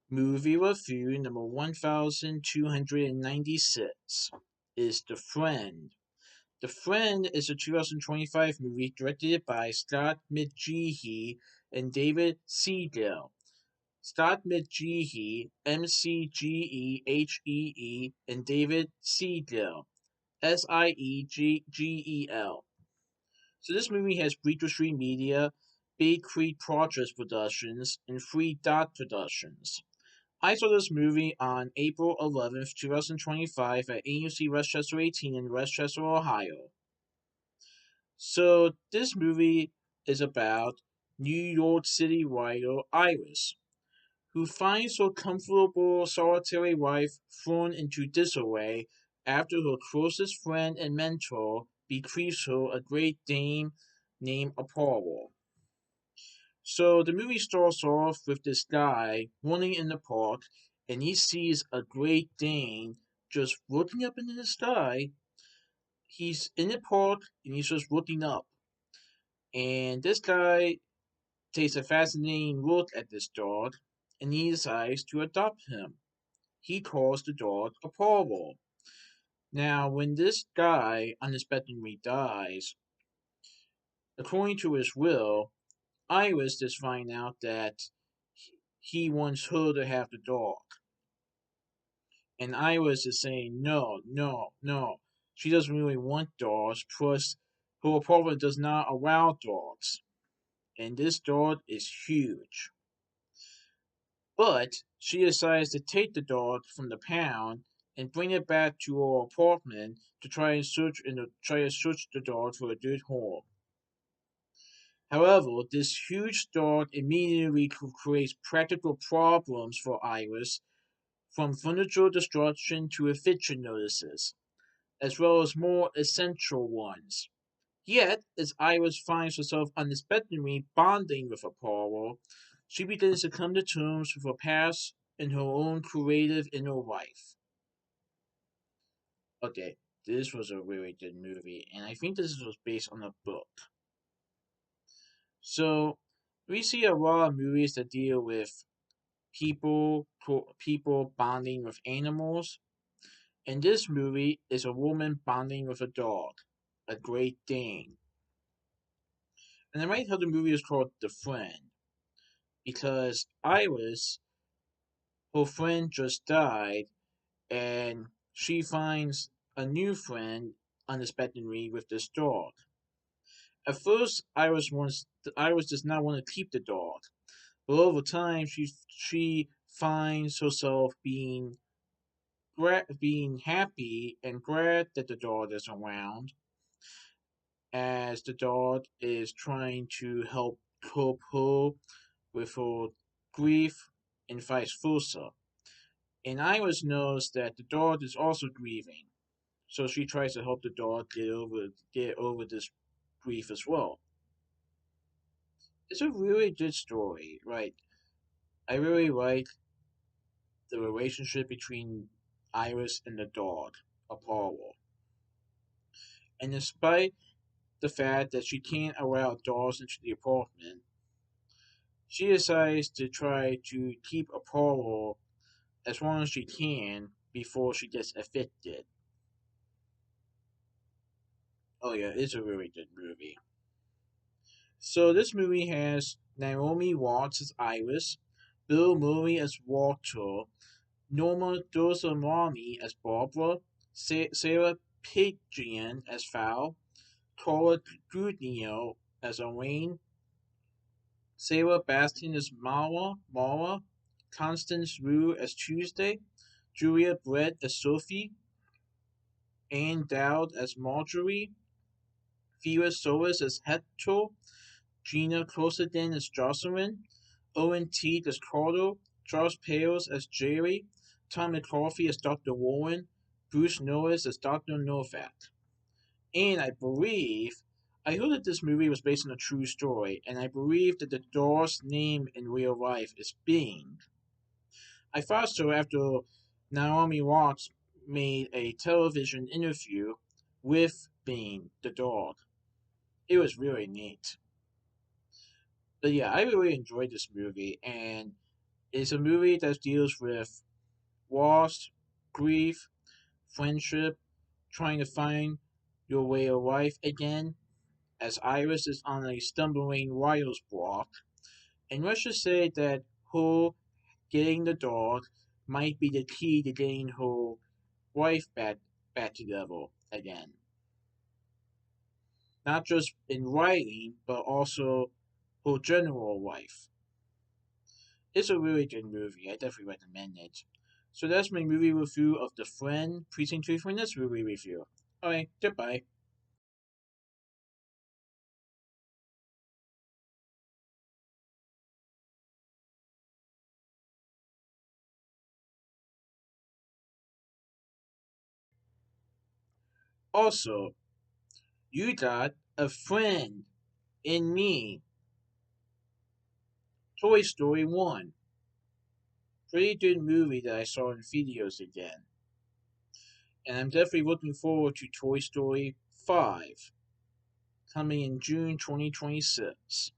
Movie review number 1296 is The Friend. The Friend is a 2025 movie directed by Scott McGehee and David Siegel. Scott McGehee, McGehee, and David Siegel, Siegel. So this movie has Bleecker Street Media, Big Creek Projects Productions, and Free Dot Productions. I saw this movie on April 11th, 2025 at AMC Westchester 18 in Westchester, Ohio. So this movie is about New York City writer Iris, who finds her comfortable solitary life thrown into disarray after her closest friend and mentor bequeaths her a great dame named Apollo. So the movie starts off with this guy running in the park, and he sees a Great Dane just looking up into the sky. He's in the park and he's just looking up, and this guy takes a fascinating look at this dog, and he decides to adopt him. He calls the dog Apollo. Now, when this guy unexpectedly dies, according to his will, Iris just finds out that he wants her to have the dog. And Iris is saying, no, no, no. She doesn't really want dogs, plus her apartment does not allow dogs. And this dog is huge. But she decides to take the dog from the pound and bring it back to her apartment to try to search the dog for a good home. However, this huge dog immediately creates practical problems for Iris, from furniture destruction to eviction notices, as well as more essential ones. Yet, as Iris finds herself unexpectedly bonding with Apollo, she begins to come to terms with her past and her own creative inner life. Okay, this was a really good movie, and I think this was based on a book. So, we see a lot of movies that deal with people bonding with animals. In this movie is a woman bonding with a dog, a Great Dane. And I might tell the movie is called The Friend because Iris, her friend just died, and she finds a new friend unexpectedly with this dog. At first, Iris does not want to keep the dog, but over time, she finds herself being happy and glad that the dog is around, as the dog is trying to help cope her with her grief and vice versa. And Iris knows that the dog is also grieving, so she tries to help the dog get over this grief as well. It's a really good story, right? I really like the relationship between Iris and the dog, Apollo. And despite the fact that she can't allow dogs into the apartment, she decides to try to keep Apollo as long as she can before she gets evicted. Oh yeah, it's a really good movie. So this movie has Naomi Watts as Iris, Bill Murray as Walter, Norma Dorsomani as Barbara, Sarah Pidgeon as Val, Cora Gugino as Elaine, Sarah Bastian as Mara, Constance Wu as Tuesday, Julia Brett as Sophie, Anne Dowd as Marjorie, Vera Solis as Hector, Gina Closeton as Jocelyn, Owen Teague as Carter, Charles Pales as Jerry, Tom McCarthy as Dr. Warren, Bruce Norris as Dr. Novak. And I heard that this movie was based on a true story, and I believe that the dog's name in real life is Bing. I thought so after Naomi Watts made a television interview with Bing, the dog. It was really neat. But yeah, I really enjoyed this movie, and It's a movie that deals with loss, grief, friendship, trying to find your way of life again, as Iris is on a stumbling writer's block. And let's just say that her getting the dog might be the key to getting her life back together again. Not just in writing, but also her general life. It's a really good movie. I definitely recommend it. So that's my movie review of The Friend, Precinct 3 for this movie review. Alright, goodbye. Also, you got a friend in me. Toy Story 1. Pretty good movie that I saw in videos again. And I'm definitely looking forward to Toy Story 5, coming in June 2026.